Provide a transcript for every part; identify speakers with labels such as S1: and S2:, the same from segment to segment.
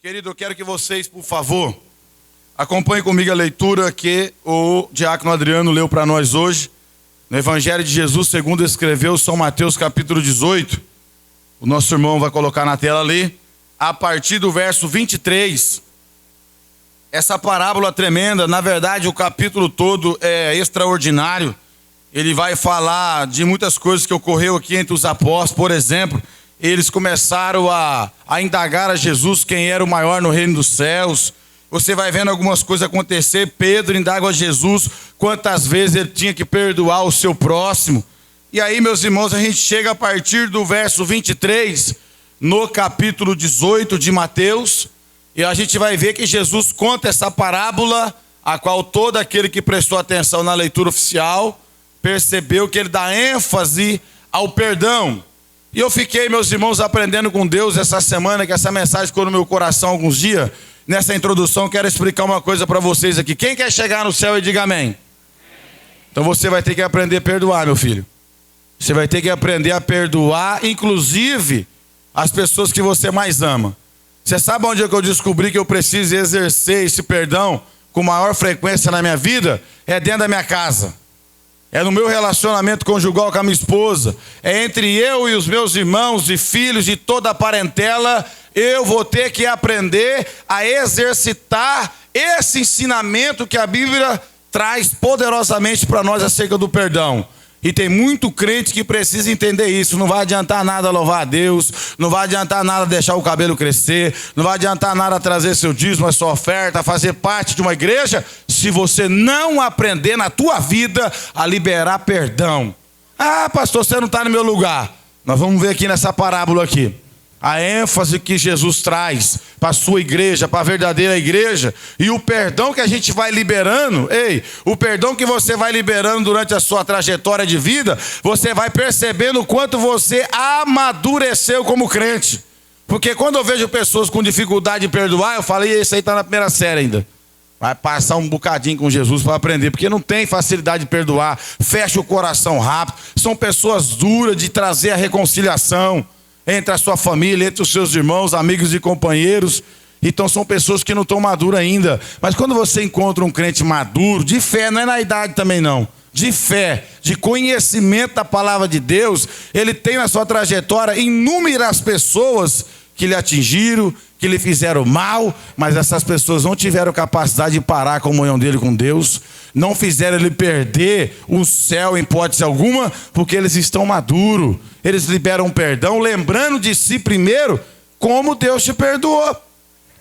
S1: Querido, eu quero que vocês, por favor, acompanhem comigo a leitura que o diácono Adriano leu para nós hoje, no Evangelho de Jesus, segundo escreveu São Mateus, capítulo 18. O nosso irmão vai colocar na tela ali, a partir do verso 23. Essa parábola tremenda, na verdade, o capítulo todo é extraordinário. Ele vai falar de muitas coisas que ocorreu aqui entre os apóstolos. Por exemplo, eles começaram a indagar a Jesus quem era o maior no reino dos céus. Você vai vendo algumas coisas acontecer. Pedro indaga a Jesus quantas vezes ele tinha que perdoar o seu próximo. E aí, meus irmãos, a gente chega a partir do verso 23, no capítulo 18 de Mateus, e a gente vai ver que Jesus conta essa parábola, a qual todo aquele que prestou atenção na leitura oficial percebeu que ele dá ênfase ao perdão. E eu fiquei, meus irmãos, aprendendo com Deus essa semana, que essa mensagem ficou no meu coração há alguns dias. Nessa introdução, quero explicar uma coisa para vocês aqui. Quem quer chegar no céu e diga amém? Então você vai ter que aprender a perdoar, meu filho. Você vai ter que aprender a perdoar, inclusive as pessoas que você mais ama. Você sabe onde é que eu descobri que eu preciso exercer esse perdão com maior frequência na minha vida? É dentro da minha casa. É no meu relacionamento conjugal com a minha esposa. É entre eu e os meus irmãos e filhos de toda a parentela. Eu vou ter que aprender a exercitar esse ensinamento que a Bíblia traz poderosamente para nós acerca do perdão. E tem muito crente que precisa entender isso. Não vai adiantar nada louvar a Deus, não vai adiantar nada deixar o cabelo crescer, não vai adiantar nada trazer seu dízimo, a sua oferta, fazer parte de uma igreja, se você não aprender na tua vida a liberar perdão. Ah, pastor, você não está no meu lugar. Nós vamos ver aqui nessa parábola aqui a ênfase que Jesus traz para a sua igreja, para a verdadeira igreja, e o perdão que a gente vai liberando. O perdão que você vai liberando durante a sua trajetória de vida, você vai percebendo o quanto você amadureceu como crente. Porque quando eu vejo pessoas com dificuldade de perdoar, eu falo, esse aí está na primeira série ainda. Vai passar um bocadinho com Jesus para aprender, porque não tem facilidade de perdoar, fecha o coração rápido, são pessoas duras de trazer a reconciliação entre a sua família, entre os seus irmãos, amigos e companheiros. Então são pessoas que não estão maduras ainda. Mas quando você encontra um crente maduro, de fé, não é na idade também não, de fé, de conhecimento da palavra de Deus, ele tem na sua trajetória inúmeras pessoas que lhe atingiram, que lhe fizeram mal, mas essas pessoas não tiveram capacidade de parar a comunhão dele com Deus, não fizeram ele perder o céu em hipótese alguma, porque eles estão maduros, eles liberam perdão, lembrando de si primeiro como Deus te perdoou.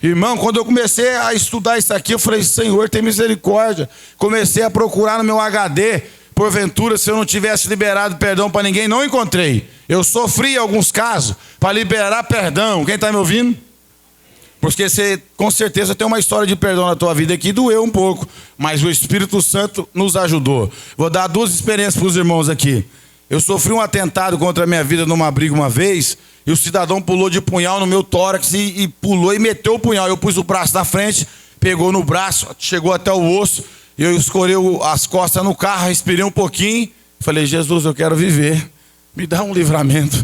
S1: Irmão, quando eu comecei a estudar isso aqui, eu falei, Senhor, tem misericórdia. Comecei a procurar no meu HD, porventura, se eu não tivesse liberado perdão para ninguém, não encontrei. Eu sofri em alguns casos para liberar perdão. Quem está me ouvindo? Porque você com certeza tem uma história de perdão na tua vida que doeu um pouco, mas o Espírito Santo nos ajudou. Vou dar duas experiências para os irmãos aqui. Eu sofri um atentado contra a minha vida numa briga uma vez, e o cidadão pulou de punhal no meu tórax e pulou e meteu o punhal. Eu pus o braço na frente, pegou no braço, chegou até o osso, e eu escorei as costas no carro, respirei um pouquinho, falei, Jesus, eu quero viver, me dá um livramento.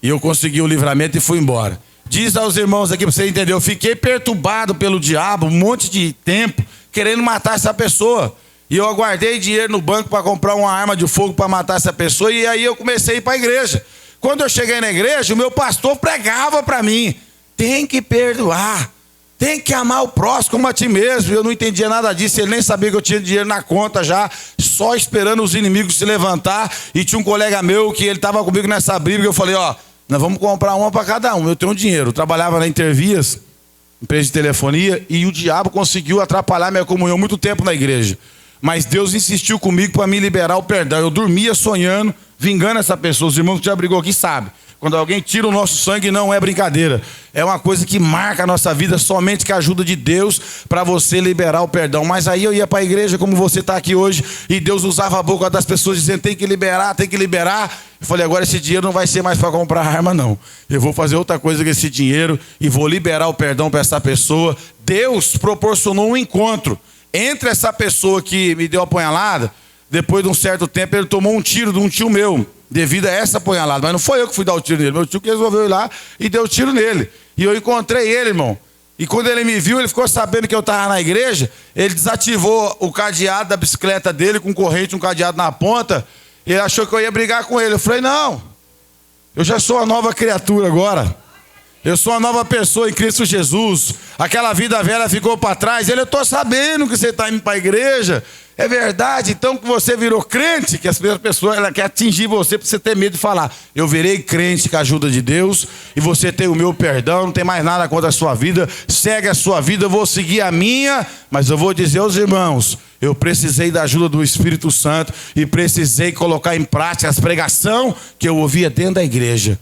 S1: E eu consegui o livramento e fui embora. Diz aos irmãos aqui para você entender, eu fiquei perturbado pelo diabo um monte de tempo, querendo matar essa pessoa. E eu aguardei dinheiro no banco para comprar uma arma de fogo para matar essa pessoa, e aí eu comecei a ir para a igreja. Quando eu cheguei na igreja, o meu pastor pregava para mim, tem que perdoar, tem que amar o próximo como a ti mesmo. Eu não entendia nada disso, ele nem sabia que eu tinha dinheiro na conta já, só esperando os inimigos se levantar. E tinha um colega meu que ele estava comigo nessa briga, e eu falei, nós vamos comprar uma para cada um, eu tenho dinheiro. Eu trabalhava na Intervias, empresa de telefonia, e o diabo conseguiu atrapalhar minha comunhão muito tempo na igreja. Mas Deus insistiu comigo para me liberar o perdão. Eu dormia sonhando, vingando essa pessoa. Os irmãos que já brigou aqui sabem. Quando alguém tira o nosso sangue, não é brincadeira. É uma coisa que marca a nossa vida, somente com a ajuda de Deus para você liberar o perdão. Mas aí eu ia para a igreja, como você está aqui hoje, e Deus usava a boca das pessoas dizendo, tem que liberar, tem que liberar. Eu falei, agora esse dinheiro não vai ser mais para comprar arma, não. Eu vou fazer outra coisa com esse dinheiro e vou liberar o perdão para essa pessoa. Deus proporcionou um encontro entre essa pessoa que me deu a apunhalada. Depois de um certo tempo, ele tomou um tiro de um tio meu, devido a essa apunhalada. Mas não foi eu que fui dar o tiro nele, meu tio que resolveu ir lá e deu o tiro nele. E eu encontrei ele, irmão. E quando ele me viu, ele ficou sabendo que eu estava na igreja. Ele desativou o cadeado da bicicleta dele com corrente, um cadeado na ponta. Ele achou que eu ia brigar com ele. Eu falei, não, eu já sou uma nova criatura agora. Eu sou uma nova pessoa em Cristo Jesus. Aquela vida velha ficou para trás. Eu estou sabendo que você está indo para a igreja. É verdade, então que você virou crente, que as pessoas ela quer atingir você para você ter medo de falar. Eu virei crente com a ajuda de Deus e você tem o meu perdão, não tem mais nada contra a sua vida. Segue a sua vida, eu vou seguir a minha, mas eu vou dizer aos irmãos, eu precisei da ajuda do Espírito Santo e precisei colocar em prática as pregações que eu ouvia dentro da igreja.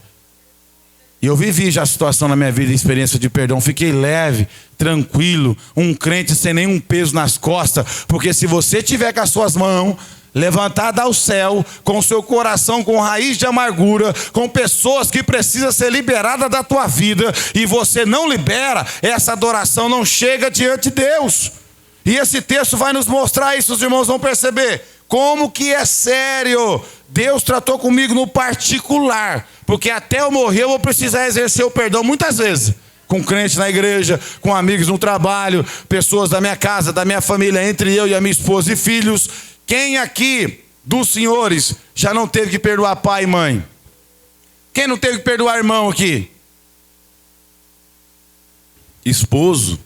S1: E eu vivi já a situação na minha vida, experiência de perdão. Fiquei leve, tranquilo, um crente sem nenhum peso nas costas. Porque se você tiver com as suas mãos levantadas ao céu, com o seu coração com raiz de amargura, com pessoas que precisam ser liberadas da tua vida, e você não libera, essa adoração não chega diante de Deus. E esse texto vai nos mostrar isso, os irmãos vão perceber. Como que é sério. Deus tratou comigo no particular. Porque até eu morrer eu vou precisar exercer o perdão muitas vezes. Com crente na igreja, com amigos no trabalho, pessoas da minha casa, da minha família, entre eu e a minha esposa e filhos. Quem aqui dos senhores já não teve que perdoar pai e mãe? Quem não teve que perdoar irmão aqui? Esposo,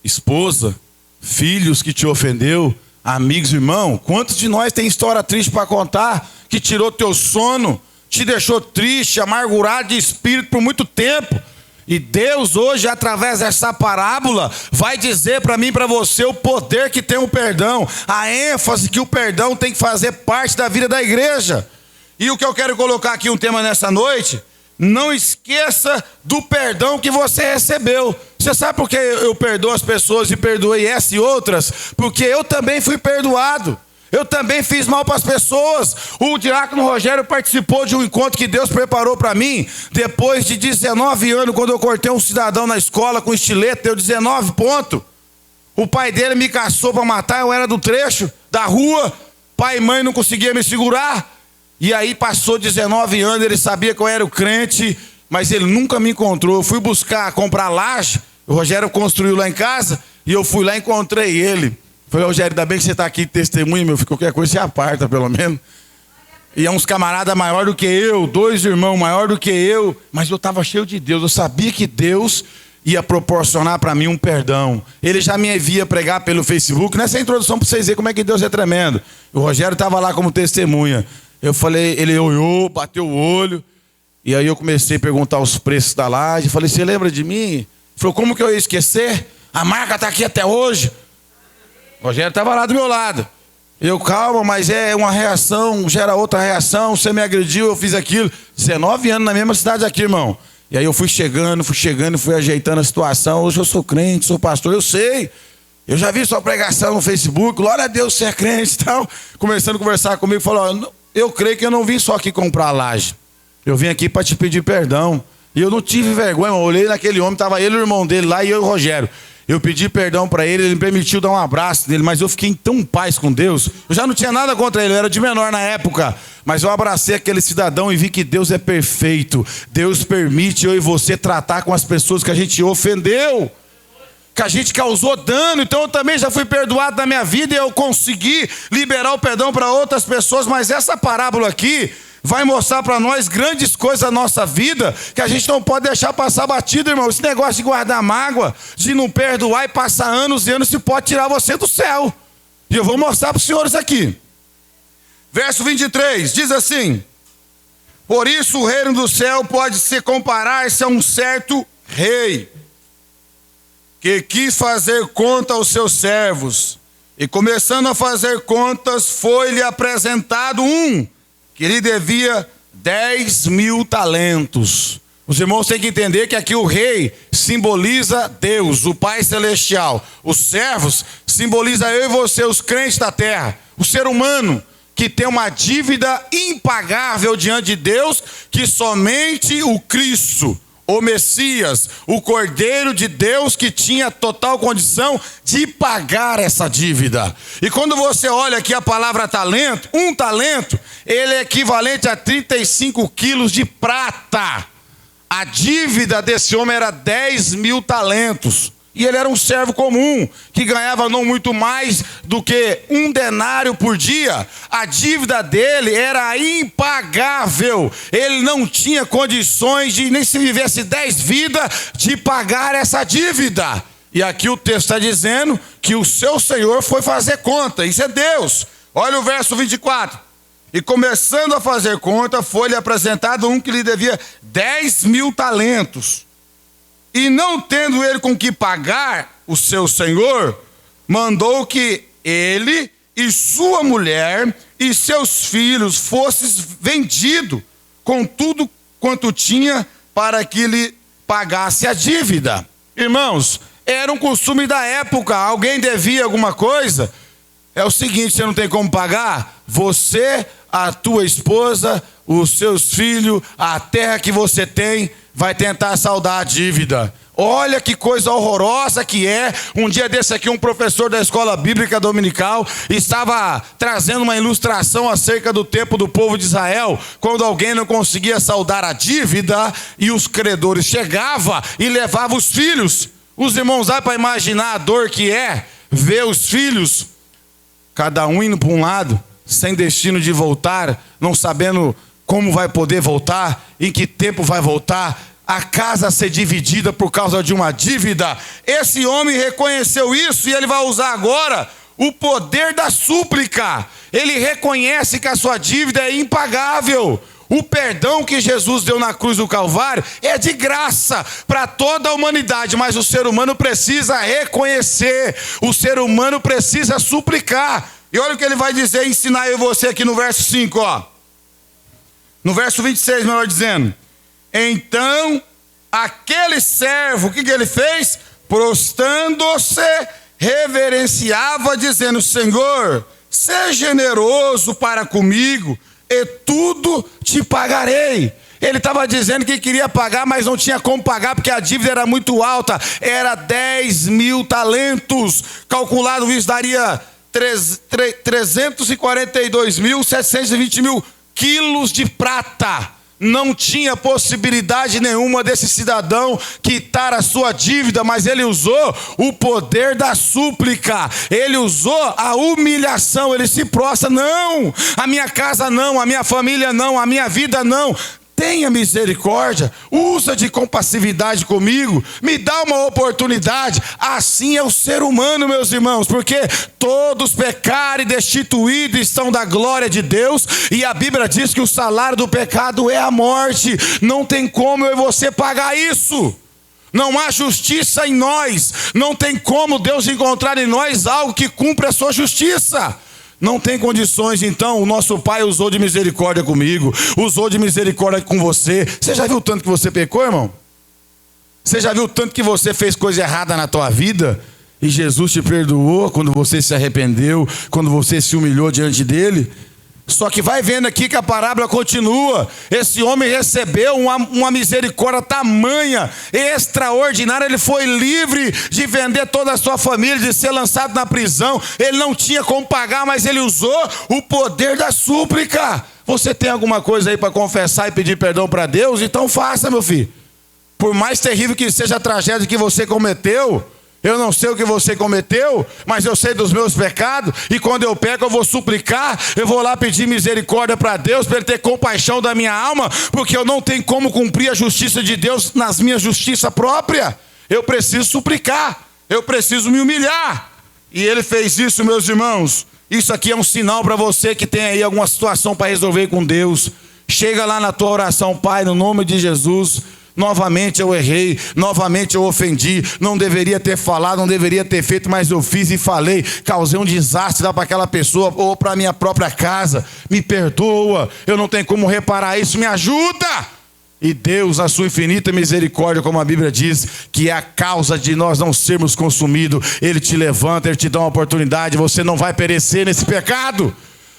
S1: esposa, filhos que te ofendeu, amigos, irmão. Quantos de nós tem história triste para contar? Que tirou teu sono, te deixou triste, amargurado de espírito por muito tempo. E Deus hoje, através dessa parábola, vai dizer para mim e para você o poder que tem o perdão. A ênfase que o perdão tem que fazer parte da vida da igreja. E o que eu quero colocar aqui um tema nessa noite, não esqueça do perdão que você recebeu. Você sabe por que eu perdoo as pessoas e perdoei essa e outras? Porque eu também fui perdoado. Eu também fiz mal para as pessoas. O diácono Rogério participou de um encontro que Deus preparou para mim. Depois de 19 anos, quando eu cortei um cidadão na escola com estilete, deu 19 pontos. O pai dele me caçou para matar, eu era do trecho, da rua. Pai e mãe não conseguiam me segurar. E aí passou 19 anos, ele sabia que eu era o crente, mas ele nunca me encontrou. Eu fui comprar laje, o Rogério construiu lá em casa, e eu fui lá e encontrei ele. Falei, Rogério, ainda bem que você está aqui, testemunha, meu filho, qualquer coisa você aparta, pelo menos. E é uns camaradas maior do que eu, 2 irmãos maior do que eu, mas eu estava cheio de Deus, eu sabia que Deus ia proporcionar para mim um perdão. Ele já me via pregar pelo Facebook, nessa introdução para vocês verem como é que Deus é tremendo. O Rogério estava lá como testemunha. Eu falei, ele olhou, bateu o olho, e aí eu comecei a perguntar os preços da laje. Falei, você lembra de mim? Ele falou, como que eu ia esquecer? A marca está aqui até hoje. O Rogério estava lá do meu lado. Eu, calma, mas é uma reação, gera outra reação, você me agrediu, eu fiz aquilo. 19 anos na mesma cidade aqui, irmão. E aí eu fui chegando, fui ajeitando a situação. Hoje eu sou crente, sou pastor, eu sei. Eu já vi sua pregação no Facebook, glória a Deus, você é crente e tal. Começando a conversar comigo, falou, eu creio que eu não vim só aqui comprar a laje. Eu vim aqui para te pedir perdão. E eu não tive vergonha, eu olhei naquele homem, estava ele e o irmão dele lá e eu e o Rogério. Eu pedi perdão para ele, ele me permitiu dar um abraço nele, mas eu fiquei em tão paz com Deus. Eu já não tinha nada contra ele, eu era de menor na época. Mas eu abracei aquele cidadão e vi que Deus é perfeito. Deus permite eu e você tratar com as pessoas que a gente ofendeu, que a gente causou dano. Então eu também já fui perdoado na minha vida e eu consegui liberar o perdão para outras pessoas. Mas essa parábola aqui vai mostrar para nós grandes coisas da nossa vida que a gente não pode deixar passar batido, irmão. Esse negócio de guardar mágoa, de não perdoar e passar anos e anos, se pode tirar você do céu. E eu vou mostrar para os senhores aqui. Verso 23, diz assim: por isso o reino do céu pode se comparar-se a um certo rei, que quis fazer conta aos seus servos, e começando a fazer contas, foi-lhe apresentado um que lhe devia 10.000 talentos. Os irmãos têm que entender que aqui o rei simboliza Deus, o Pai Celestial. Os servos simbolizam eu e você, os crentes da terra. O ser humano que tem uma dívida impagável diante de Deus, que somente o Cristo, o Messias, o Cordeiro de Deus, que tinha total condição de pagar essa dívida. E quando você olha aqui a palavra talento, um talento, ele é equivalente a 35 quilos de prata. A dívida desse homem era 10.000 talentos. E ele era um servo comum, que ganhava não muito mais do que 1 denário por dia. A dívida dele era impagável. Ele não tinha condições de, nem se vivesse 10 vidas, de pagar essa dívida. E aqui o texto está dizendo que o seu Senhor foi fazer conta. Isso é Deus. Olha o verso 24. E começando a fazer conta, foi-lhe apresentado um que lhe devia 10.000 talentos. E não tendo ele com que pagar, o seu senhor mandou que ele e sua mulher e seus filhos fossem vendidos com tudo quanto tinha para que lhe pagasse a dívida. Irmãos, era um costume da época. Alguém devia alguma coisa, é o seguinte: você não tem como pagar, você, a tua esposa, os seus filhos, a terra que você tem, vai tentar saldar a dívida. Olha que coisa horrorosa que é. Um dia desse aqui, um professor da escola bíblica dominical estava trazendo uma ilustração acerca do tempo do povo de Israel, quando alguém não conseguia saldar a dívida e os credores chegavam e levavam os filhos. Os irmãos, dá para imaginar a dor que é ver os filhos, cada um indo para um lado, sem destino de voltar, não sabendo como vai poder voltar, em que tempo vai voltar, a casa ser dividida por causa de uma dívida. Esse homem reconheceu isso e ele vai usar agora o poder da súplica. Ele reconhece que a sua dívida é impagável. O perdão que Jesus deu na cruz do Calvário é de graça para toda a humanidade, mas o ser humano precisa reconhecer, o ser humano precisa suplicar. E olha o que ele vai dizer, ensinar eu e você aqui no verso 5, ó. No verso 26, melhor dizendo. Então, aquele servo, o que ele fez? Prostrando-se, reverenciava, dizendo: Senhor, seja generoso para comigo, e tudo te pagarei. Ele estava dizendo que queria pagar, mas não tinha como pagar, porque a dívida era muito alta. Era 10.000 talentos. Calculado isso, daria 342.720 quilos de prata. Não tinha possibilidade nenhuma desse cidadão quitar a sua dívida, mas ele usou o poder da súplica, ele usou a humilhação, ele se prostra: não, a minha casa não, a minha família não, a minha vida não. Tenha misericórdia, usa de compassividade comigo, me dá uma oportunidade. Assim é o ser humano, meus irmãos, porque todos pecaram e destituídos estão da glória de Deus, e a Bíblia diz que o salário do pecado é a morte. Não tem como eu e você pagar isso. Não há justiça em nós, não tem como Deus encontrar em nós algo que cumpra a sua justiça. Não tem condições. Então o nosso Pai usou de misericórdia comigo, usou de misericórdia com você. Você já viu o tanto que você pecou, irmão? Você já viu o tanto que você fez coisa errada na tua vida? E Jesus te perdoou quando você se arrependeu, quando você se humilhou diante dele? Só que vai vendo aqui que a parábola continua. Esse homem recebeu uma misericórdia tamanha, extraordinária. Ele foi livre de vender toda a sua família, de ser lançado na prisão. Ele não tinha como pagar, mas ele usou o poder da súplica. Você tem alguma coisa aí para confessar e pedir perdão para Deus? Então faça, meu filho. Por mais terrível que seja a tragédia que você cometeu, eu não sei o que você cometeu, mas eu sei dos meus pecados, e quando eu peco eu vou suplicar, eu vou lá pedir misericórdia para Deus, para Ele ter compaixão da minha alma, porque eu não tenho como cumprir a justiça de Deus nas minhas justiça própria. Eu preciso suplicar, eu preciso me humilhar, e Ele fez isso, meus irmãos. Isso aqui é um sinal para você que tem aí alguma situação para resolver com Deus. Chega lá na tua oração: Pai, no nome de Jesus, novamente eu errei, novamente eu ofendi, não deveria ter falado, não deveria ter feito, mas eu fiz e falei, causei um desastre lá para aquela pessoa ou para a minha própria casa. Me perdoa, eu não tenho como reparar isso, me ajuda. E Deus, na sua infinita misericórdia, como a Bíblia diz, que é a causa de nós não sermos consumidos, Ele te levanta, Ele te dá uma oportunidade. Você não vai perecer nesse pecado.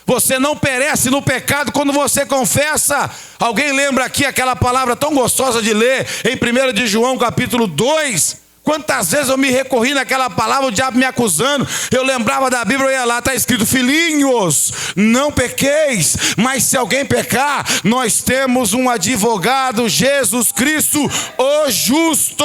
S1: Você não perece no pecado quando você confessa. Alguém lembra aqui aquela palavra tão gostosa de ler em 1 de João capítulo 2, Quantas vezes eu me recorri naquela palavra, o diabo me acusando, eu lembrava da Bíblia, eu ia lá, está escrito: filhinhos, não pequeis, mas se alguém pecar, nós temos um advogado, Jesus Cristo, o justo.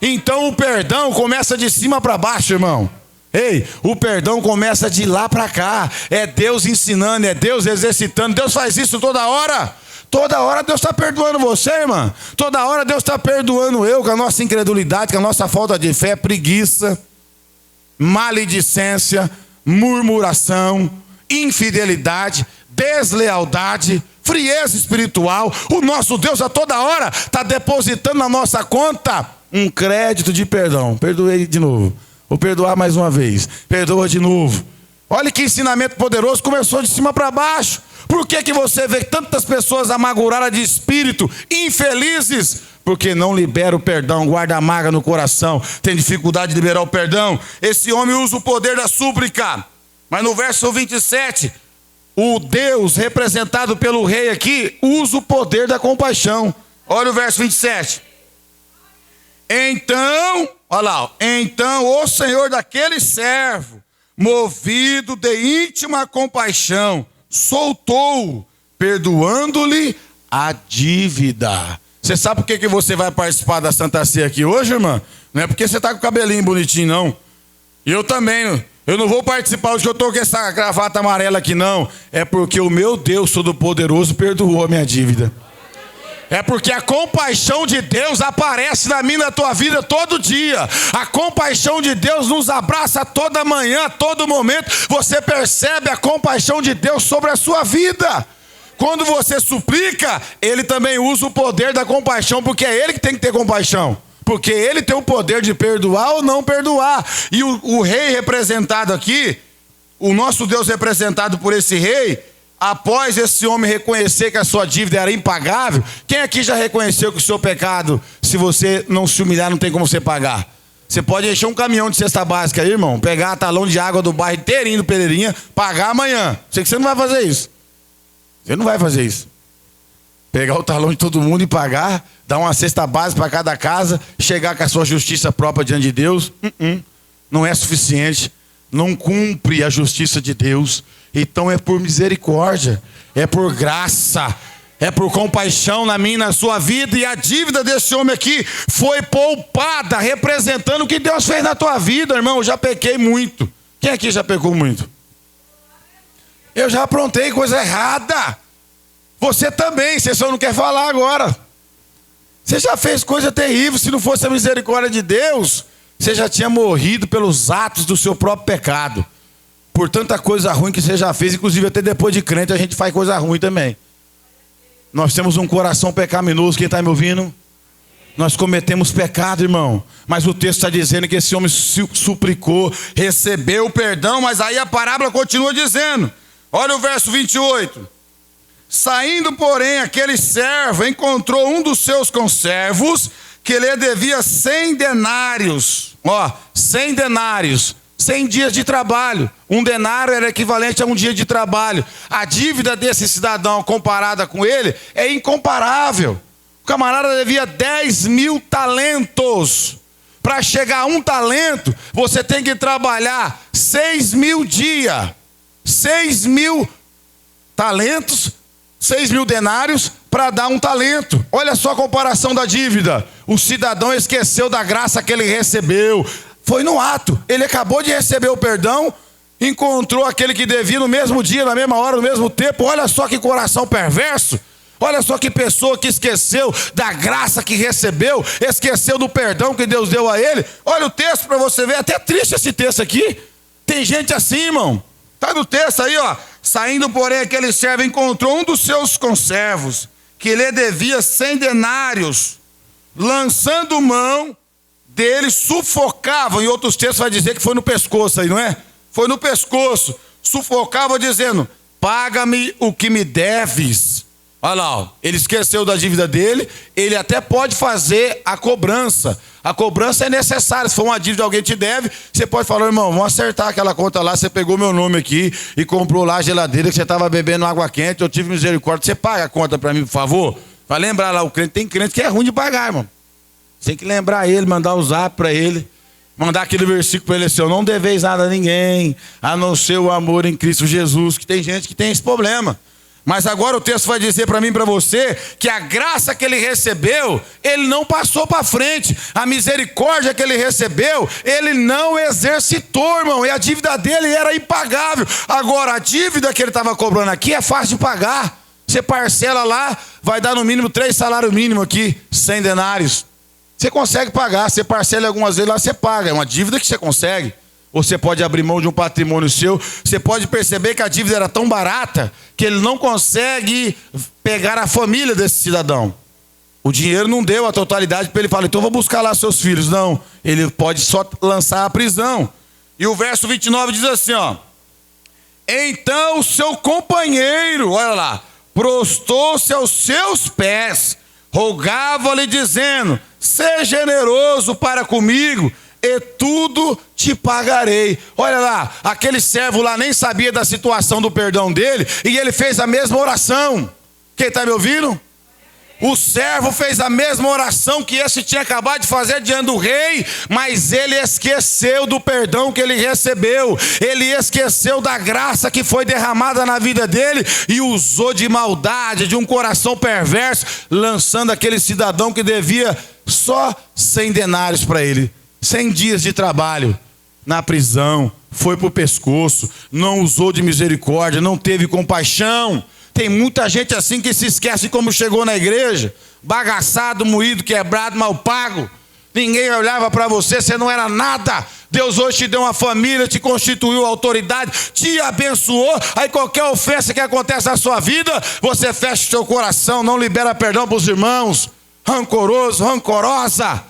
S1: Então o perdão começa de cima para baixo, irmão. Ei, o perdão começa de lá para cá. É Deus ensinando, é Deus exercitando. Deus faz isso toda hora. Toda hora Deus está perdoando você, irmã. Toda hora Deus está perdoando eu, com a nossa incredulidade, com a nossa falta de fé, preguiça, maledicência, murmuração, infidelidade, deslealdade, frieza espiritual. O nosso Deus a toda hora está depositando na nossa conta um crédito de perdão. Perdoei de novo. Vou perdoar mais uma vez. Perdoa de novo. Olha que ensinamento poderoso. Começou de cima para baixo. Por que você vê tantas pessoas amarguradas de espírito, infelizes? Porque não libera o perdão, guarda a mágoa no coração, tem dificuldade de liberar o perdão. Esse homem usa o poder da súplica. Mas no verso 27, o Deus representado pelo rei aqui usa o poder da compaixão. Olha o verso 27. Então, olha lá, então o Senhor daquele servo, movido de íntima compaixão, soltou, perdoando-lhe a dívida. Você sabe por que você vai participar da Santa Ceia aqui hoje, irmã? Não é porque você está com o cabelinho bonitinho, não. E eu também, eu não vou participar hoje que eu estou com essa gravata amarela aqui, não. É porque o meu Deus Todo-Poderoso perdoou a minha dívida. É porque a compaixão de Deus aparece na minha e na tua vida todo dia. A compaixão de Deus nos abraça toda manhã, todo momento. Você percebe a compaixão de Deus sobre a sua vida. Quando você suplica, Ele também usa o poder da compaixão, porque é Ele que tem que ter compaixão. Porque Ele tem o poder de perdoar ou não perdoar. E o rei representado aqui, o nosso Deus representado por esse rei, após esse homem reconhecer que a sua dívida era impagável, quem aqui já reconheceu que o seu pecado, se você não se humilhar, não tem como você pagar? Você pode encher um caminhão de cesta básica aí, irmão, pegar a talão de água do bairro inteirinho do Pereirinha, pagar amanhã. Sei que você não vai fazer isso. Você não vai fazer isso. Pegar o talão de todo mundo e pagar, dar uma cesta básica para cada casa, chegar com a sua justiça própria diante de Deus, não é suficiente. Não cumpre a justiça de Deus. Então é por misericórdia, é por graça, é por compaixão na minha e na sua vida. E a dívida desse homem aqui foi poupada, representando o que Deus fez na tua vida, irmão. Eu já pequei muito. Quem aqui já pecou muito? Eu já aprontei coisa errada. Você também, você só não quer falar agora. Você já fez coisa terrível. Se não fosse a misericórdia de Deus, você já tinha morrido pelos atos do seu próprio pecado. Por tanta coisa ruim que você já fez, inclusive até depois de crente a gente faz coisa ruim também. Nós temos um coração pecaminoso, quem está me ouvindo? Nós cometemos pecado, irmão. Mas o texto está dizendo que esse homem suplicou, recebeu o perdão, mas aí a parábola continua dizendo. Olha o verso 28. Saindo, porém, aquele servo encontrou um dos seus conservos que lhe devia 100 denários. 100 denários. 100 dias de trabalho. Um denário era equivalente a um dia de trabalho. A dívida desse cidadão comparada com ele é incomparável. O camarada devia 10.000 talentos. Para chegar a um talento, você tem que trabalhar 6.000 dias. 6.000 talentos, 6.000 denários para dar um talento. Olha só a comparação da dívida. O cidadão esqueceu da graça que ele recebeu. Foi no ato. Ele acabou de receber o perdão, encontrou aquele que devia no mesmo dia, na mesma hora, no mesmo tempo. Olha só que coração perverso. Olha só que pessoa que esqueceu da graça que recebeu, esqueceu do perdão que Deus deu a ele. Olha o texto para você ver, até triste esse texto aqui. Tem gente assim, irmão. Está no texto aí, ó. Saindo, porém, aquele servo encontrou um dos seus conservos, que lhe devia 100 denários. Lançando mão dele, sufocava. Em outros textos vai dizer que foi no pescoço aí, não é? Foi no pescoço. Sufocava dizendo, paga-me o que me deves. Olha lá, ó. Ele esqueceu da dívida dele. Ele até pode fazer a cobrança. A cobrança é necessária. Se for uma dívida que alguém te deve, você pode falar, irmão, vamos acertar aquela conta lá. Você pegou meu nome aqui e comprou lá a geladeira que você estava bebendo água quente. Eu tive misericórdia. Você paga a conta para mim, por favor? Para lembrar lá, o crente tem crente que é ruim de pagar, irmão. Você tem que lembrar ele, mandar o zap para ele, mandar aquele versículo para ele assim: não deveis nada a ninguém, a não ser o amor em Cristo Jesus, que tem gente que tem esse problema. Mas agora o texto vai dizer para mim e para você que a graça que ele recebeu, ele não passou para frente. A misericórdia que ele recebeu, ele não exercitou, irmão. E a dívida dele era impagável. Agora, a dívida que ele estava cobrando aqui é fácil de pagar. Você parcela lá, vai dar no mínimo 3 salários mínimos aqui, 100 denários. Você consegue pagar, você parcela algumas vezes lá, você paga. É uma dívida que você consegue. Ou você pode abrir mão de um patrimônio seu. Você pode perceber que a dívida era tão barata que ele não consegue pegar a família desse cidadão. O dinheiro não deu a totalidade para ele falar: então vou buscar lá seus filhos. Não, ele pode só lançar a prisão. E o verso 29 diz assim, ó: então o seu companheiro, olha lá, prostou-se aos seus pés, rogava-lhe dizendo: seja generoso para comigo, e tudo te pagarei. Olha lá, aquele servo lá nem sabia da situação do perdão dele, e ele fez a mesma oração. Quem está me ouvindo? O servo fez a mesma oração que esse tinha acabado de fazer diante do rei, mas ele esqueceu do perdão que ele recebeu, ele esqueceu da graça que foi derramada na vida dele, e usou de maldade, de um coração perverso, lançando aquele cidadão que devia só 100 denários para ele. 100 dias de trabalho na prisão, foi para o pescoço, não usou de misericórdia, não teve compaixão. Tem muita gente assim que se esquece como chegou na igreja, bagaçado, moído, quebrado, mal pago. Ninguém olhava para você, você não era nada. Deus hoje te deu uma família, te constituiu autoridade, te abençoou. Aí qualquer ofensa que acontece na sua vida, você fecha o seu coração, não libera perdão para os irmãos. Rancoroso, rancorosa.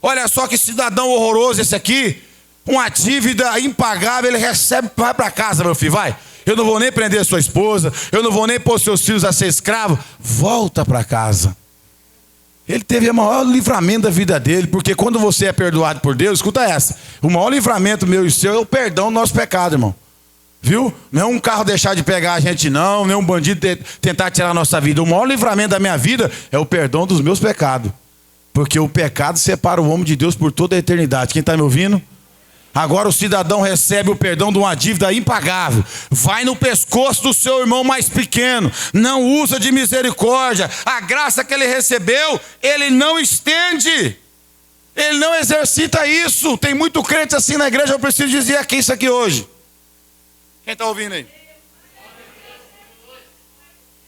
S1: Olha só que cidadão horroroso esse aqui. Uma dívida impagável, ele recebe, vai para casa, meu filho, vai. Eu não vou nem prender sua esposa, eu não vou nem pôr seus filhos a ser escravo. Volta para casa. Ele teve o maior livramento da vida dele, porque quando você é perdoado por Deus, escuta essa: o maior livramento meu e seu é o perdão do nosso pecado, irmão. Viu? Não é um carro deixar de pegar a gente não, nem um bandido tentar tirar a nossa vida. O maior livramento da minha vida é o perdão dos meus pecados. Porque o pecado separa o homem de Deus por toda a eternidade. Quem está me ouvindo? Agora o cidadão recebe o perdão de uma dívida impagável. Vai no pescoço do seu irmão mais pequeno. Não usa de misericórdia. A graça que ele recebeu, ele não estende. Ele não exercita isso. Tem muito crente assim na igreja. Eu preciso dizer aqui isso aqui hoje. Quem está ouvindo aí?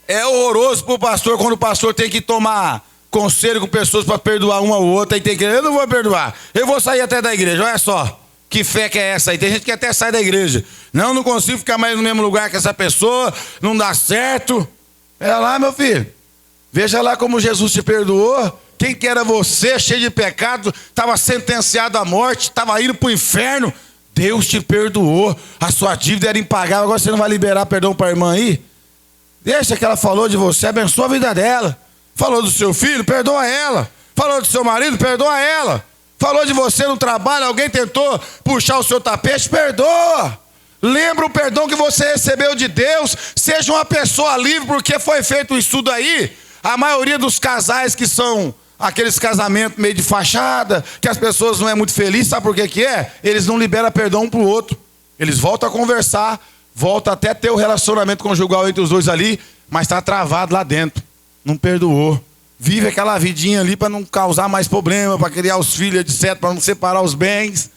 S1: É horroroso para o pastor quando o pastor tem que tomar conselho com pessoas para perdoar uma ou outra. E tem que, eu não vou perdoar, eu vou sair até da igreja. Olha só, que fé que é essa aí? Tem gente que até sai da igreja. Não consigo ficar mais no mesmo lugar que essa pessoa, não dá certo. Olha lá, meu filho, veja lá como Jesus te perdoou. Quem que era você, cheio de pecado, estava sentenciado à morte, estava indo para o inferno. Deus te perdoou, a sua dívida era impagável. Agora você não vai liberar perdão para a irmã aí? Deixa que ela falou de você, abençoa a vida dela. Falou do seu filho, perdoa ela. Falou do seu marido, perdoa ela. Falou de você no trabalho, alguém tentou puxar o seu tapete, perdoa. Lembra o perdão que você recebeu de Deus. Seja uma pessoa livre, porque foi feito um estudo aí. A maioria dos casais que são aqueles casamentos meio de fachada, que as pessoas não é muito felizes, sabe por que é? Eles não liberam perdão um para o outro. Eles voltam a conversar, voltam até ter o relacionamento conjugal entre os dois ali, mas está travado lá dentro. Não perdoou. Vive aquela vidinha ali para não causar mais problema, para criar os filhos, etc., para não separar os bens,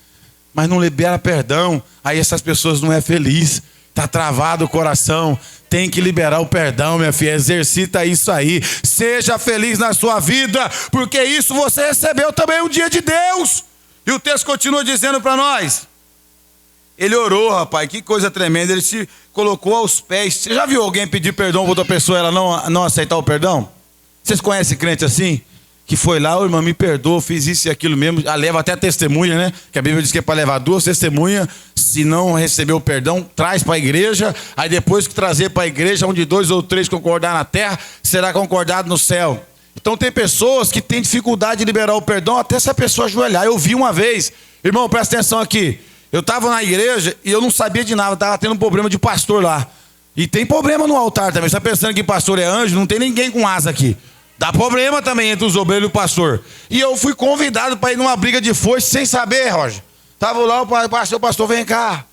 S1: mas não libera perdão. Aí essas pessoas não é feliz, está travado o coração. Tem que liberar o perdão, minha filha. Exercita isso aí. Seja feliz na sua vida, porque isso você recebeu também um dia de Deus. E o texto continua dizendo para nós. Ele orou, rapaz, que coisa tremenda. Ele se colocou aos pés. Você já viu alguém pedir perdão para outra pessoa e ela não aceitar o perdão? Vocês conhecem crente assim? Que foi lá, irmão, me perdoa, fiz isso e aquilo mesmo. Leva até testemunha, né? Que a Bíblia diz que é para levar 2 testemunhas. Se não receber o perdão, traz para a igreja. Aí depois que trazer para a igreja, onde 2 ou 3 concordar na terra, será concordado no céu. Então tem pessoas que têm dificuldade de liberar o perdão até se a pessoa ajoelhar. Eu vi uma vez, irmão, presta atenção aqui. Eu estava na igreja e eu não sabia de nada, estava tendo um problema de pastor lá. E tem problema no altar também. Você está pensando que pastor é anjo? Não tem ninguém com asa aqui. Dá problema também entre os obreiros e o pastor. E eu fui convidado para ir numa briga de foice sem saber, Roger. Tava lá, o pastor, vem cá.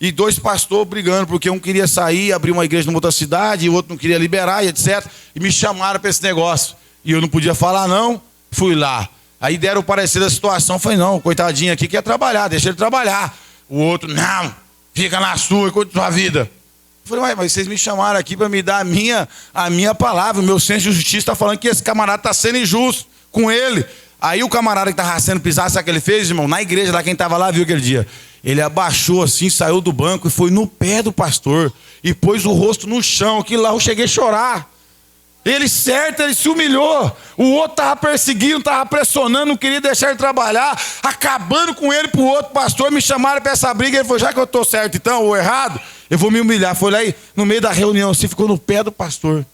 S1: E 2 pastores brigando, porque um queria sair, abrir uma igreja numa outra cidade, e o outro não queria liberar, e etc. E me chamaram para esse negócio. E eu não podia falar não, fui lá. Aí deram o parecer da situação, falei, não, coitadinho aqui quer trabalhar, deixa ele trabalhar. O outro, não, fica na sua, cuida da sua vida. Eu falei, ué, mas vocês me chamaram aqui para me dar a minha palavra, o meu senso de justiça está falando que esse camarada está sendo injusto com ele. Aí o camarada que estava sendo pisado, sabe o que ele fez, irmão? Na igreja, lá quem estava lá viu aquele dia. Ele abaixou assim, saiu do banco e foi no pé do pastor. E pôs o rosto no chão, que lá eu cheguei a chorar. Ele certo, ele se humilhou. O outro estava perseguindo, estava pressionando, não queria deixar ele trabalhar, acabando com ele para o outro pastor. Me chamaram para essa briga. Ele falou, já que eu estou certo então, ou errado, eu vou me humilhar. Foi lá e no meio da reunião assim, ficou no pé do pastor.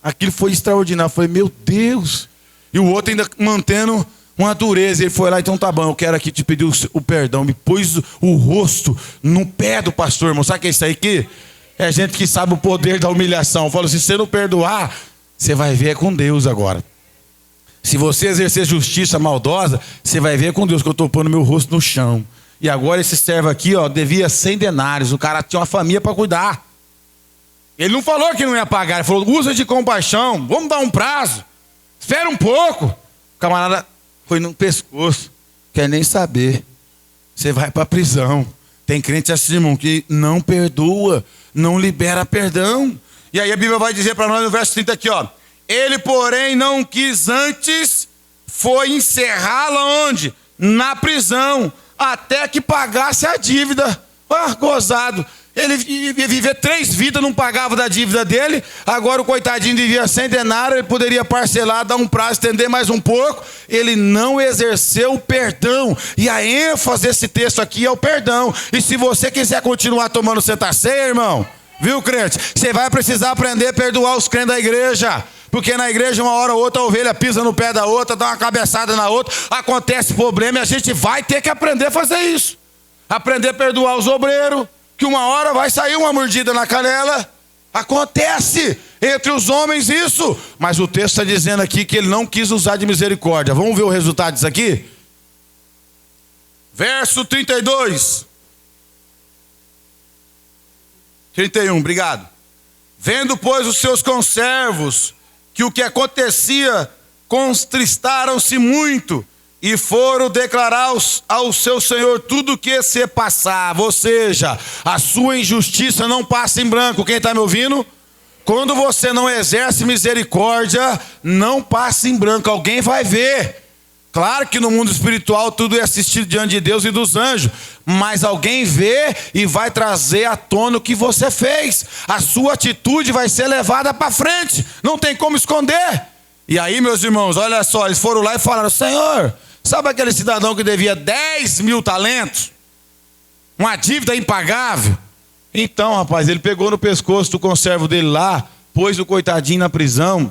S1: Aquilo foi extraordinário. Eu falei, meu Deus. E o outro ainda mantendo uma dureza. Ele foi lá, então tá bom, eu quero aqui te pedir o perdão. Me pôs o rosto no pé do pastor, irmão. Sabe o que é isso aí aqui? É gente que sabe o poder da humilhação. Fala assim, se você não perdoar, você vai ver com Deus agora. Se você exercer justiça maldosa, você vai ver com Deus que eu estou pondo meu rosto no chão. E agora esse servo aqui, ó, devia 100 denários. O cara tinha uma família para cuidar. Ele não falou que não ia pagar. Ele falou, usa de compaixão, vamos dar um prazo. Espera um pouco. O camarada foi no pescoço. Quer nem saber. Você vai para a prisão. Tem crente assim, irmão, que não perdoa, não libera perdão. E aí a Bíblia vai dizer para nós no verso 30 aqui, ó. Ele, porém, não quis antes, foi encerrá-la onde? Na prisão, até que pagasse a dívida. Ah, gozado. Ele ia viver 3 vidas, não pagava da dívida dele. Agora o coitadinho devia 100 denários, ele poderia parcelar, dar um prazo, estender mais um pouco. Ele não exerceu o perdão. E a ênfase desse texto aqui é o perdão. E se você quiser continuar tomando Santa Ceia, irmão, viu, crente? Você vai precisar aprender a perdoar os crentes da igreja. Porque na igreja, uma hora ou outra, a ovelha pisa no pé da outra, dá uma cabeçada na outra, acontece problema e a gente vai ter que aprender a fazer isso. Aprender a perdoar os obreiros, que uma hora vai sair uma mordida na canela. Acontece entre os homens isso. Mas o texto está dizendo aqui que ele não quis usar de misericórdia. Vamos ver o resultado disso aqui? Verso 32. 31, obrigado. Vendo, pois, os seus conservos que o que acontecia, contristaram-se muito e foram declarar ao seu senhor tudo o que se passava. Ou seja, a sua injustiça não passa em branco. Quem está me ouvindo? Quando você não exerce misericórdia, não passa em branco. Alguém vai ver. Claro que no mundo espiritual tudo é assistido diante de Deus e dos anjos, mas alguém vê e vai trazer à tona o que você fez. A sua atitude vai ser levada para frente, não tem como esconder. E aí, meus irmãos, olha só, eles foram lá e falaram, Senhor, sabe aquele cidadão que devia 10.000 talentos? Uma dívida impagável? Então, rapaz, ele pegou no pescoço do conservo dele lá, pôs o coitadinho na prisão,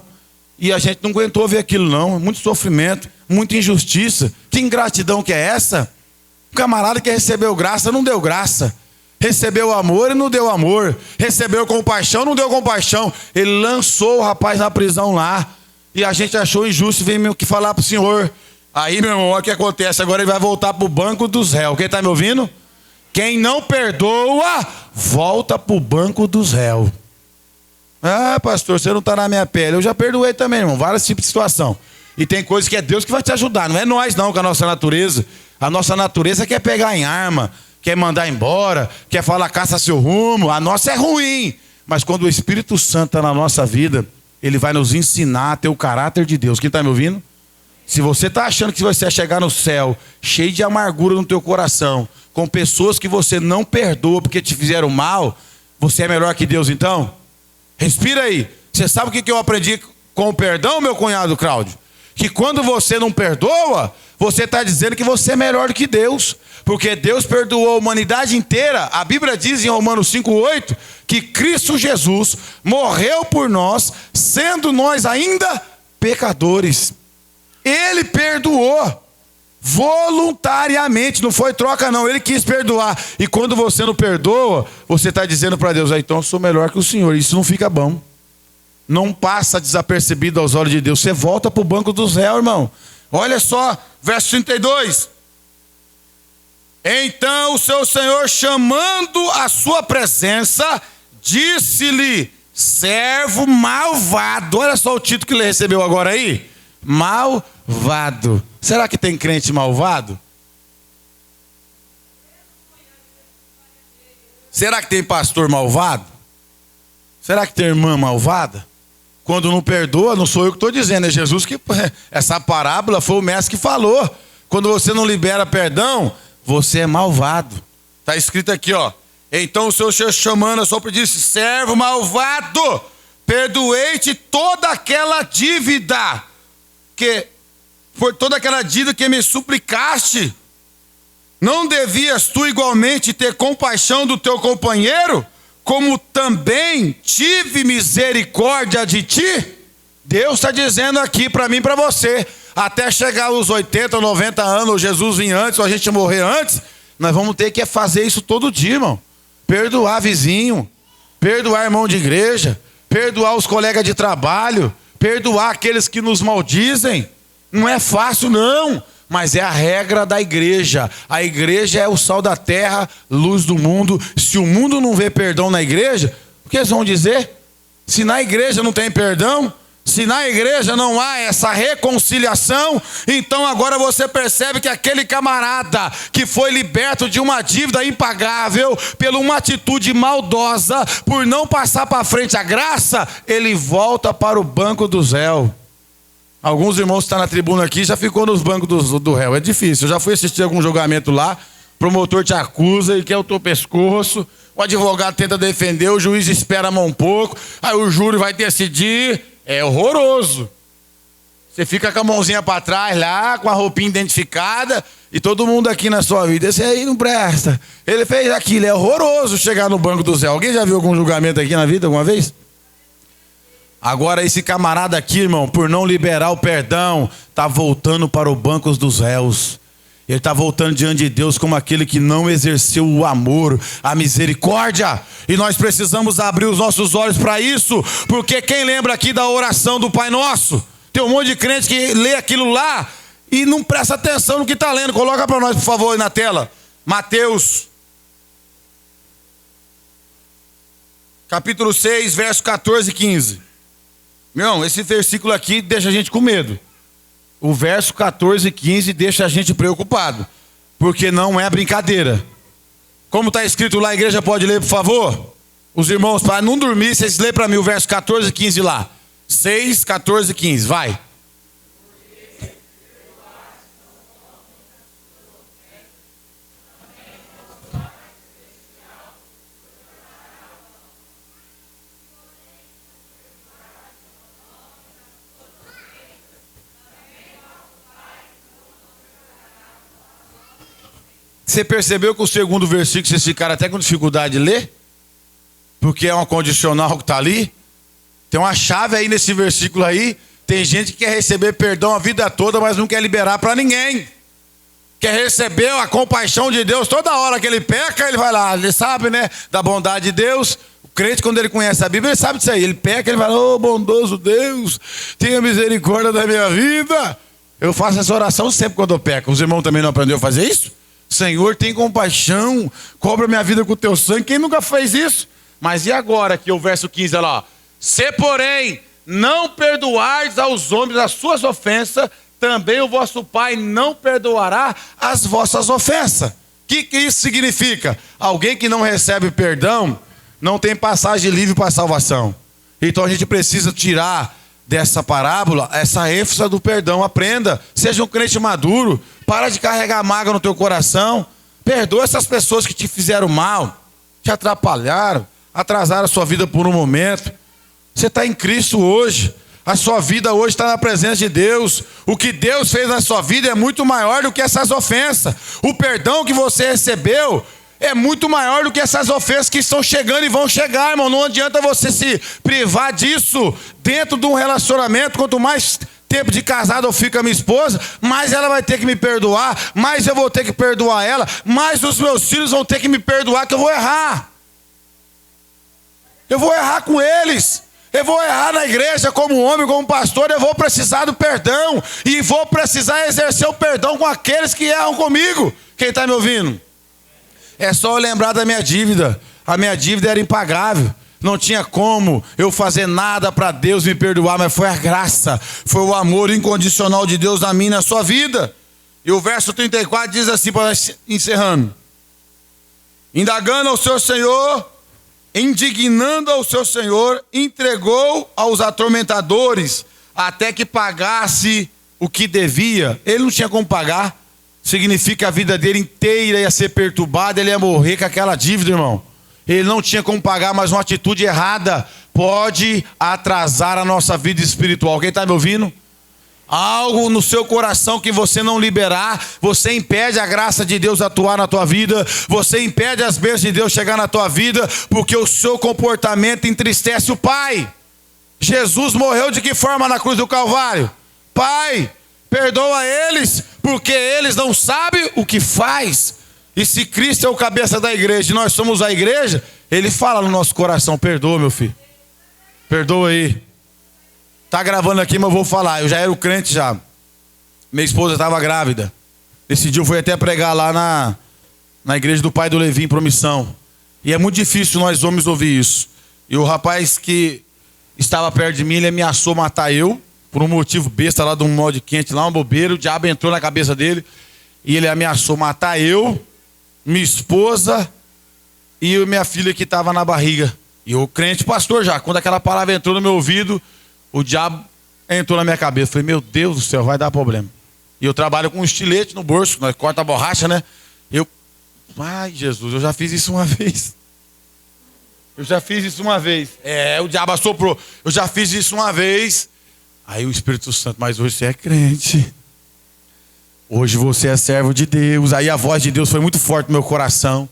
S1: e a gente não aguentou ver aquilo não, muito sofrimento, muita injustiça. Que ingratidão que é essa? O camarada que recebeu graça não deu graça, recebeu amor e não deu amor, recebeu compaixão, não deu compaixão. Ele lançou o rapaz na prisão lá, e a gente achou injusto e veio que falar para o senhor. Aí, meu irmão, olha o que acontece, agora ele vai voltar para o banco dos réus. Quem está me ouvindo? Quem não perdoa, volta para o banco dos réus. Ah, pastor, você não está na minha pele. Eu já perdoei também, irmão, vários tipos de situação. E tem coisas que é Deus que vai te ajudar, não é nós não, com a nossa natureza. A nossa natureza quer pegar em arma, quer mandar embora, quer falar caça seu rumo. A nossa é ruim, mas quando o Espírito Santo está na nossa vida, ele vai nos ensinar a ter o caráter de Deus. Quem está me ouvindo? Se você está achando que você vai chegar no céu cheio de amargura no teu coração, com pessoas que você não perdoa porque te fizeram mal, você é melhor que Deus então? Respira aí. Você sabe o que eu aprendi com o perdão, meu cunhado Cláudio? Que quando você não perdoa, você está dizendo que você é melhor do que Deus. Porque Deus perdoou a humanidade inteira. A Bíblia diz em Romanos 5,8 que Cristo Jesus morreu por nós, sendo nós ainda pecadores. Ele perdoou voluntariamente, não foi troca não, ele quis perdoar. E quando você não perdoa, você está dizendo para Deus, então eu sou melhor que o Senhor. Isso não fica bom. não passa desapercebido aos olhos de Deus. Você volta para o banco dos réus, irmão. Olha só, verso 32. Então o seu senhor, chamando a sua presença, disse-lhe: servo malvado. Olha só o título que ele recebeu agora aí. Malvado. Será que tem crente malvado? Será que tem pastor malvado? Será que tem irmã malvada? Quando não perdoa, não sou eu que estou dizendo, é Jesus que... Essa parábola foi o mestre que falou. Quando você não libera perdão, você é malvado. Está escrito aqui, ó. Então o seu senhor, chamando a sua, disse: servo malvado, perdoei-te toda aquela dívida que me suplicaste. Não devias tu igualmente ter compaixão do teu companheiro, como também tive misericórdia de ti? Deus está dizendo aqui para mim e para você, até chegar aos 80, 90 anos, Jesus vir antes, ou a gente morrer antes, nós vamos ter que fazer isso todo dia, irmão. Perdoar vizinho, perdoar irmão de igreja, perdoar os colegas de trabalho, perdoar aqueles que nos maldizem. Não é fácil não, mas é a regra da igreja. A igreja é o sal da terra, luz do mundo. Se o mundo não vê perdão na igreja, o que eles vão dizer? Se na igreja não tem perdão, se na igreja não há essa reconciliação, então agora você percebe que aquele camarada que foi liberto de uma dívida impagável, por uma atitude maldosa, por não passar para frente a graça, ele volta para o banco do réus. Alguns irmãos que estão na tribuna aqui já ficou nos bancos do réu. É difícil. Eu já fui assistir algum julgamento lá, o promotor te acusa e quer o teu pescoço, o advogado tenta defender, o juiz espera a mão um pouco, aí o júri vai decidir. É horroroso. Você fica com a mãozinha para trás lá, com a roupinha identificada, e todo mundo aqui na sua vida: esse aí não presta, ele fez aquilo. É horroroso chegar no banco do réu. Alguém já viu algum julgamento aqui na vida alguma vez? Agora esse camarada aqui, irmão, por não liberar o perdão, está voltando para o banco dos réus. Ele está voltando diante de Deus como aquele que não exerceu o amor, a misericórdia. E nós precisamos abrir os nossos olhos para isso, porque quem lembra aqui da oração do Pai Nosso? Tem um monte de crente que lê aquilo lá e não presta atenção no que está lendo. Coloca para nós, por favor, aí na tela. Mateus, capítulo 6, verso 14 e 15. Meu irmão, esse versículo aqui deixa a gente com medo. O verso 14 e 15 deixa a gente preocupado, porque não é brincadeira. Como está escrito lá, a igreja pode ler, por favor? Os irmãos, para não dormir, vocês lêem para mim o verso 14 e 15 lá. 6, 14 e 15, vai. Você percebeu que o segundo versículo vocês ficaram até com dificuldade de ler? Porque é uma condicional que está ali. Tem uma chave aí nesse versículo aí. Tem gente que quer receber perdão a vida toda, mas não quer liberar para ninguém. Quer receber a compaixão de Deus. Toda hora que ele peca, ele vai lá. Ele sabe, né, da bondade de Deus. O crente, quando ele conhece a Bíblia, ele sabe disso aí. Ele peca, ele fala: ô bondoso Deus, tenha misericórdia da minha vida. Eu faço essa oração sempre quando eu peco. Os irmãos também não aprenderam a fazer isso? Senhor, tem compaixão, cobra minha vida com o teu sangue. Quem nunca fez isso? Mas e agora aqui o verso 15, olha lá. Se porém não perdoardes aos homens as suas ofensas, também o vosso Pai não perdoará as vossas ofensas. O que isso significa? Alguém que não recebe perdão não tem passagem livre para a salvação. Então a gente precisa tirar dessa parábola essa ênfase do perdão. Aprenda, seja um crente maduro. Para de carregar mágoa no teu coração. Perdoa essas pessoas que te fizeram mal, te atrapalharam, atrasaram a sua vida por um momento. Você está em Cristo hoje. A sua vida hoje está na presença de Deus. O que Deus fez na sua vida é muito maior do que essas ofensas. O perdão que você recebeu é muito maior do que essas ofensas que estão chegando e vão chegar, irmão. Não adianta você se privar disso dentro de um relacionamento. Quanto mais tempo de casado eu fico com a minha esposa, mais ela vai ter que me perdoar, mais eu vou ter que perdoar ela, mais os meus filhos vão ter que me perdoar, que eu vou errar. Eu vou errar com eles. Eu vou errar na igreja como homem, como pastor, eu vou precisar do perdão. E vou precisar exercer o perdão com aqueles que erram comigo. Quem está me ouvindo? É só eu lembrar da minha dívida. A minha dívida era impagável. Não tinha como eu fazer nada para Deus me perdoar, mas foi a graça, foi o amor incondicional de Deus na minha e na sua vida. E o verso 34 diz assim, para encerrando: indagando ao seu Senhor, indignando ao seu Senhor, entregou aos atormentadores até que pagasse o que devia. Ele não tinha como pagar. Significa que a vida dele inteira ia ser perturbada, ele ia morrer com aquela dívida, irmão. Ele não tinha como pagar, mas uma atitude errada pode atrasar a nossa vida espiritual. Quem está me ouvindo? Algo no seu coração que você não liberar, você impede a graça de Deus atuar na tua vida, você impede as bênçãos de Deus chegar na tua vida, porque o seu comportamento entristece o Pai. Jesus morreu de que forma na cruz do Calvário? Pai, perdoa eles, porque eles não sabem o que faz. E se Cristo é o cabeça da igreja e nós somos a igreja, Ele fala no nosso coração: perdoa, meu filho, perdoa aí. Tá gravando aqui, mas eu vou falar. Eu já era o crente já. Minha esposa estava grávida. Esse dia eu fui até pregar lá na igreja do pai do Levi, em Promissão. E é muito difícil nós homens ouvir isso. E o rapaz que estava perto de mim, ele ameaçou matar eu, por um motivo besta lá de um molde quente, lá uma bobeira. O diabo entrou na cabeça dele e ele ameaçou matar eu, minha esposa e minha filha que estava na barriga. E o crente pastor já, quando aquela palavra entrou no meu ouvido, o diabo entrou na minha cabeça. Eu falei: meu Deus do céu, vai dar problema. E eu trabalho com um estilete no bolso, nós corta a borracha, né? Ai, Jesus, eu já fiz isso uma vez. O diabo assoprou. Eu já fiz isso uma vez. Aí o Espírito Santo: mas hoje você é crente. Hoje você é servo de Deus. Aí a voz de Deus foi muito forte no meu coração.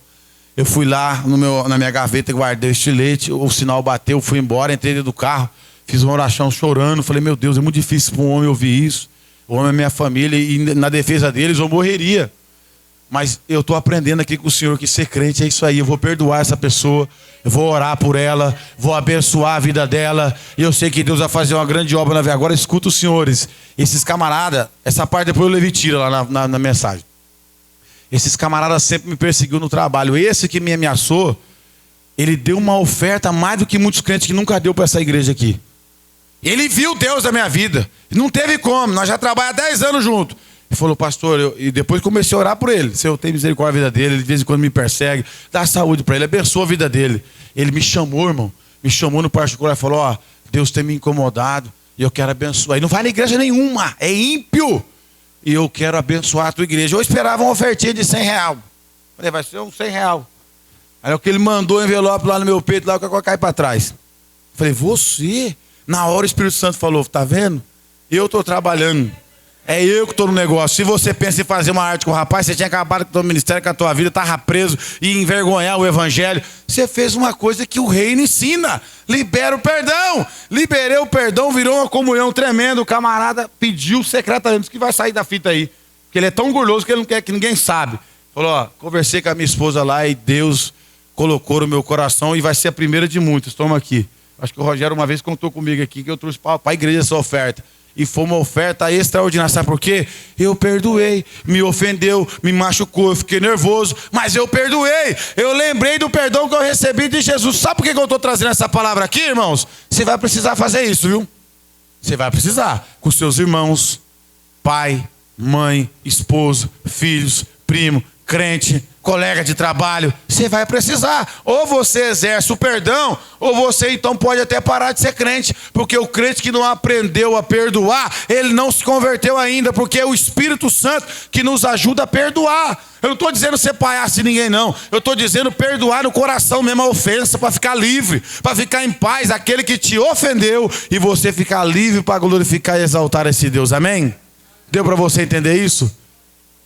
S1: Eu fui lá na minha gaveta, guardei o estilete, o sinal bateu, fui embora, entrei dentro do carro, fiz uma oração chorando. Falei: meu Deus, é muito difícil para um homem ouvir isso. O homem é minha família e na defesa deles eu morreria. Mas eu estou aprendendo aqui com o Senhor que ser crente é isso aí. Eu vou perdoar essa pessoa, eu vou orar por ela, vou abençoar a vida dela. E eu sei que Deus vai fazer uma grande obra na vida. Agora escuta os senhores, esses camaradas, essa parte depois o Levi tira lá na mensagem. Esses camaradas sempre me perseguiu no trabalho. Esse que me ameaçou, ele deu uma oferta mais do que muitos crentes que nunca deu para essa igreja aqui. Ele viu Deus na minha vida. Não teve como, nós já trabalhamos há 10 anos juntos. Ele falou: pastor, e depois comecei a orar por ele. Senhor, tem misericórdia da vida dele, ele de vez em quando me persegue, dá saúde para ele, abençoa a vida dele. Ele me chamou, irmão, me chamou no particular e falou: ó, Deus tem me incomodado e eu quero abençoar. E não vai na igreja nenhuma, é ímpio. E eu quero abençoar a tua igreja. Eu esperava uma ofertinha de R$100. Falei: vai ser uns R$100. Aí o que ele mandou o envelope lá no meu peito, lá eu caí para trás. Falei: você? Na hora o Espírito Santo falou: tá vendo? Eu estou trabalhando. É eu que estou no negócio. Se você pensa em fazer uma arte com o rapaz, você tinha acabado com o teu ministério, com a tua vida, estava preso e envergonhar o evangelho. Você fez uma coisa que o reino ensina. Libera o perdão. Liberei o perdão, virou uma comunhão tremenda. O camarada pediu secretamente que vai sair da fita aí. Porque ele é tão orgulhoso que ele não quer que ninguém sabe. Falou: ó, conversei com a minha esposa lá e Deus colocou no meu coração e vai ser a primeira de muitas. Toma aqui. Acho que o Rogério uma vez contou comigo aqui que eu trouxe para a igreja essa oferta. E foi uma oferta extraordinária. Sabe por quê? Eu perdoei. Me ofendeu, me machucou, eu fiquei nervoso, mas eu perdoei. Eu lembrei do perdão que eu recebi de Jesus. Sabe por que eu estou trazendo essa palavra aqui, irmãos? Você vai precisar fazer isso, viu? Você vai precisar. Com seus irmãos, pai, mãe, esposo, filhos, primo, crente, colega de trabalho. Você vai precisar. Ou você exerce o perdão, ou você então pode até parar de ser crente. Porque o crente que não aprendeu a perdoar, ele não se converteu ainda. Porque é o Espírito Santo que nos ajuda a perdoar. Eu não estou dizendo ser palhaço de ninguém, não. Eu estou dizendo perdoar no coração mesmo a ofensa, para ficar livre, para ficar em paz, aquele que te ofendeu, e você ficar livre para glorificar e exaltar esse Deus. Amém? Deu para você entender isso?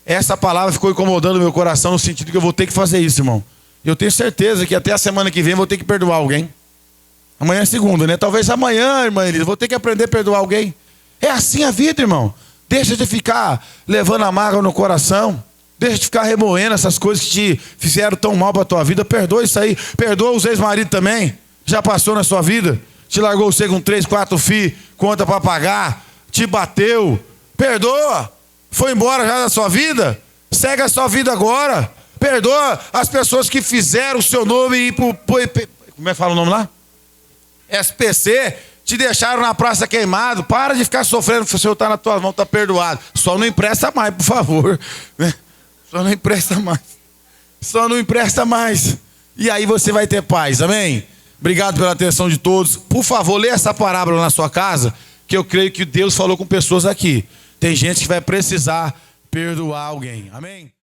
S1: Essa palavra ficou incomodando o meu coração no sentido que eu vou ter que fazer isso, irmão. Eu tenho certeza que até a semana que vem eu vou ter que perdoar alguém. Amanhã é segunda, né? Talvez amanhã, irmã Elisa, vou ter que aprender a perdoar alguém. É assim a vida, irmão. Deixa de ficar levando a mágoa no coração. Deixa de ficar remoendo essas coisas que te fizeram tão mal para a tua vida. Perdoa isso aí. Perdoa os ex-maridos também. Já passou na sua vida. te largou você com 3, 4 filhos, conta para pagar, te bateu, perdoa, foi embora já da sua vida, segue a sua vida agora, perdoa as pessoas que fizeram o seu nome ir pro... Como é que fala o nome lá? SPC, te deixaram na praça queimado, para de ficar sofrendo, o Senhor está na tua mão, está perdoado. Só não empresta mais, por favor. Só não empresta mais. Só não empresta mais. E aí você vai ter paz, amém? Obrigado pela atenção de todos. Por favor, lê essa parábola na sua casa, que eu creio que Deus falou com pessoas aqui. Tem gente que vai precisar perdoar alguém, amém?